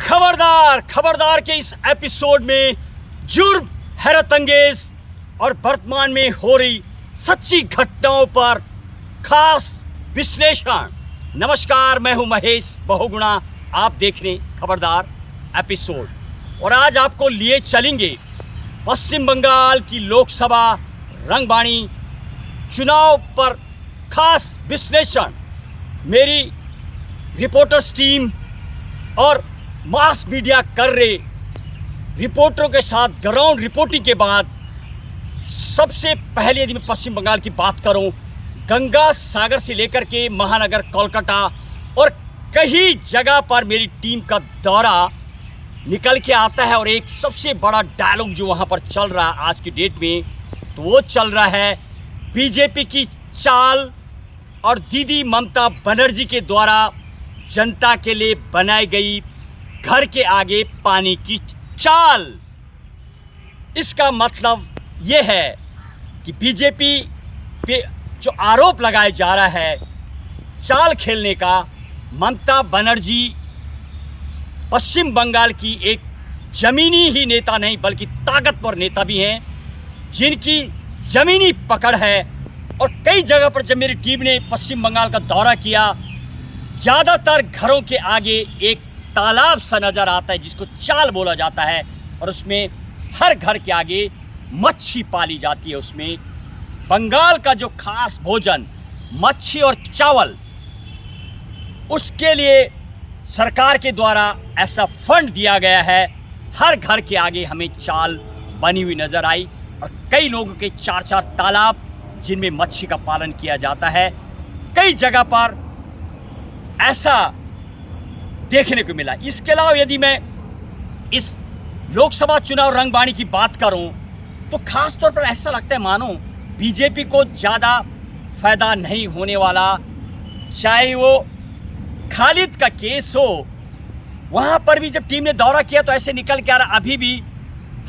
खबरदार खबरदार के इस एपिसोड में जुर्म, हैरत अंगेज और वर्तमान में हो रही सच्ची घटनाओं पर खास विश्लेषण। नमस्कार, मैं हूं महेश बहुगुणा, आप देख रहे हैं खबरदार एपिसोड। और आज आपको लिए चलेंगे पश्चिम बंगाल की लोकसभा रंगबाणी चुनाव पर खास विश्लेषण। मेरी रिपोर्टर्स टीम और मास मीडिया कर रहे रिपोर्टरों के साथ ग्राउंड रिपोर्टिंग के बाद सबसे पहले यदि मैं पश्चिम बंगाल की बात करूं, गंगा सागर से लेकर के महानगर कोलकाता और कई जगह पर मेरी टीम का दौरा निकल के आता है। और एक सबसे बड़ा डायलॉग जो वहां पर चल रहा है आज की डेट में, तो वो चल रहा है बीजेपी की चाल और दीदी ममता बनर्जी के द्वारा जनता के लिए बनाई गई घर के आगे पानी की चाल। इसका मतलब ये है कि बीजेपी पे जो आरोप लगाया जा रहा है चाल खेलने का, ममता बनर्जी पश्चिम बंगाल की एक जमीनी ही नेता नहीं बल्कि ताकतवर नेता भी हैं, जिनकी जमीनी पकड़ है। और कई जगह पर जब मेरी टीम ने पश्चिम बंगाल का दौरा किया, ज़्यादातर घरों के आगे एक तालाब सा नज़र आता है जिसको चाल बोला जाता है, और उसमें हर घर के आगे मच्छी पाली जाती है। उसमें बंगाल का जो खास भोजन मच्छी और चावल, उसके लिए सरकार के द्वारा ऐसा फंड दिया गया है। हर घर के आगे हमें चाल बनी हुई नज़र आई और कई लोगों के 4-4 तालाब जिनमें मच्छी का पालन किया जाता है। कई जगह पर ऐसा देखने को मिला। इसके अलावा यदि मैं इस लोकसभा चुनाव रंगबाणी की बात करूं, तो खास तौर पर ऐसा लगता है मानो बीजेपी को ज़्यादा फायदा नहीं होने वाला। चाहे वो खालिद का केस हो, वहाँ पर भी जब टीम ने दौरा किया तो ऐसे निकल के आ रहा, अभी भी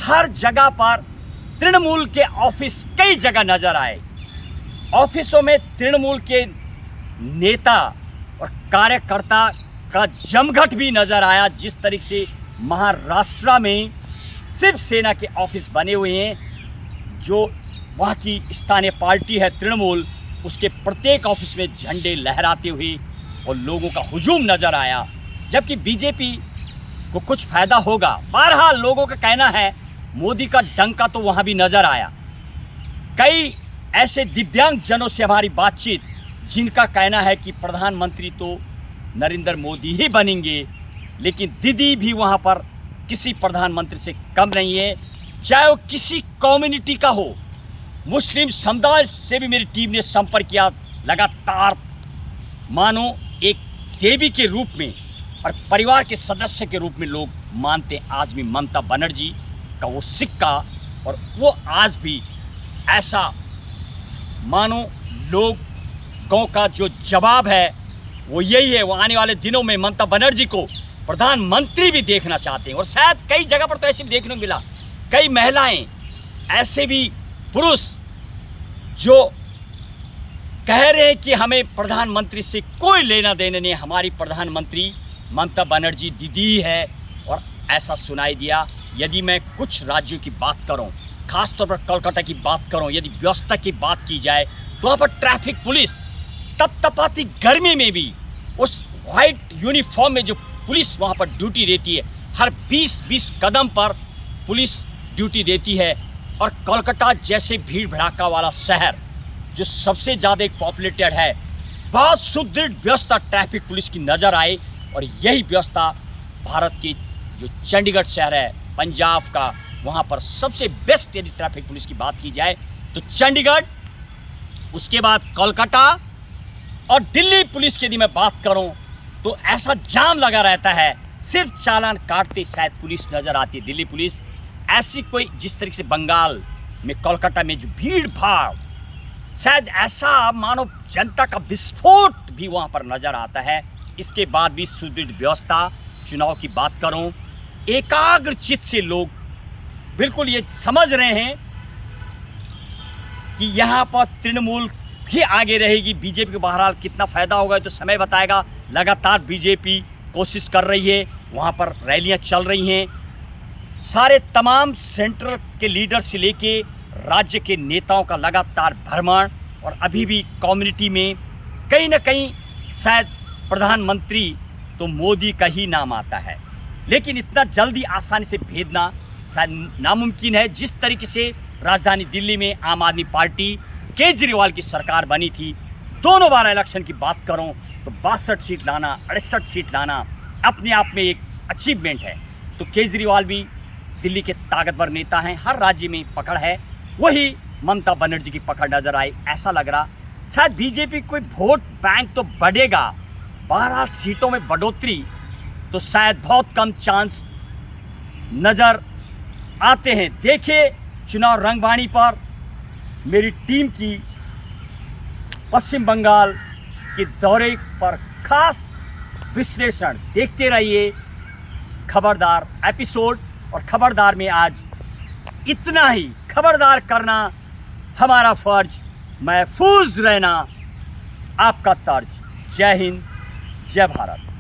हर जगह पर तृणमूल के ऑफिस कई जगह नज़र आए। ऑफिसों में तृणमूल के नेता और कार्यकर्ता का जमघट भी नज़र आया। जिस तरीके से महाराष्ट्र में शिवसेना के ऑफिस बने हुए हैं, जो वहाँ की स्थानीय पार्टी है तृणमूल, उसके प्रत्येक ऑफिस में झंडे लहराते हुए और लोगों का हुजूम नज़र आया। जबकि बीजेपी को कुछ फ़ायदा होगा, बहरहाल लोगों का कहना है मोदी का डंका तो वहाँ भी नज़र आया। कई ऐसे दिव्यांग जनों से हमारी बातचीत, जिनका कहना है कि प्रधानमंत्री तो नरेंद्र मोदी ही बनेंगे, लेकिन दीदी भी वहाँ पर किसी प्रधानमंत्री से कम नहीं है, चाहे वो किसी कम्युनिटी का हो। मुस्लिम समुदाय से भी मेरी टीम ने संपर्क किया लगातार। मानो एक देवी के रूप में और परिवार के सदस्य के रूप में लोग मानते हैं आज भी ममता बनर्जी का वो सिक्का, और वो आज भी ऐसा मानो लोगों का जो जवाब है वो यही है। वो आने वाले दिनों में ममता बनर्जी को प्रधानमंत्री भी देखना चाहते हैं। और शायद कई जगह पर तो ऐसे भी देखने को मिला, कई महिलाएं, ऐसे भी पुरुष जो कह रहे हैं कि हमें प्रधानमंत्री से कोई लेना देना नहीं, हमारी प्रधानमंत्री ममता बनर्जी दीदी ही है। और ऐसा सुनाई दिया। यदि मैं कुछ राज्यों की बात करूं, खास तौर पर कोलकाता की बात करूं, यदि व्यवस्था की बात की जाए तो वहाँ पर ट्रैफिक पुलिस तपतपाती गर्मी में भी उस वाइट यूनिफॉर्म में जो पुलिस वहाँ पर ड्यूटी देती है, हर 20-20 कदम पर पुलिस ड्यूटी देती है। और कोलकाता जैसे भीड़ भड़ाका वाला शहर जो सबसे ज़्यादा एक पॉपुलेटेड है, बहुत सुदृढ़ व्यवस्था ट्रैफिक पुलिस की नज़र आए। और यही व्यवस्था भारत की जो चंडीगढ़ शहर है पंजाब का, वहाँ पर सबसे बेस्ट यदि ट्रैफिक पुलिस की बात की जाए तो चंडीगढ़, उसके बाद कोलकाता और दिल्ली पुलिस की यदि मैं बात करूं तो ऐसा जाम लगा रहता है, सिर्फ चालान काटते शायद पुलिस नज़र आती है दिल्ली पुलिस। ऐसी कोई जिस तरीके से बंगाल में कोलकाता में जो भीड़ भाड़, शायद ऐसा मानो जनता का विस्फोट भी वहाँ पर नज़र आता है। इसके बाद भी सुदृढ़ व्यवस्था। चुनाव की बात करूं, एकाग्रचित्त से लोग बिल्कुल ये समझ रहे हैं कि यहाँ पर तृणमूल ही आगे रहेगी। बीजेपी को बहरहाल कितना फ़ायदा होगा तो समय बताएगा। लगातार बीजेपी कोशिश कर रही है, वहाँ पर रैलियाँ चल रही हैं। सारे तमाम सेंट्रल के लीडर से लेके राज्य के नेताओं का लगातार भ्रमण, और अभी भी कम्युनिटी में कहीं ना कहीं शायद प्रधानमंत्री तो मोदी का ही नाम आता है, लेकिन इतना जल्दी आसानी से भेजना शायद नामुमकिन है। जिस तरीके से राजधानी दिल्ली में आम आदमी पार्टी केजरीवाल की सरकार बनी थी, दोनों बार इलेक्शन की बात करूं तो 62 सीट लाना, 68 सीट लाना अपने आप में एक अचीवमेंट है। तो केजरीवाल भी दिल्ली के ताकतवर नेता हैं, हर राज्य में पकड़ है। वही ममता बनर्जी की पकड़ नजर आई। ऐसा लग रहा शायद बीजेपी कोई वोट बैंक तो बढ़ेगा, 12 सीटों में बढ़ोतरी तो शायद बहुत कम चांस नज़र आते हैं। देखिए चुनाव रंगबाणी पर मेरी टीम की पश्चिम बंगाल के दौरे पर खास विश्लेषण देखते रहिए खबरदार एपिसोड। और खबरदार में आज इतना ही। खबरदार करना हमारा फर्ज, महफूज रहना आपका तर्ज। जय हिंद, जय भारत।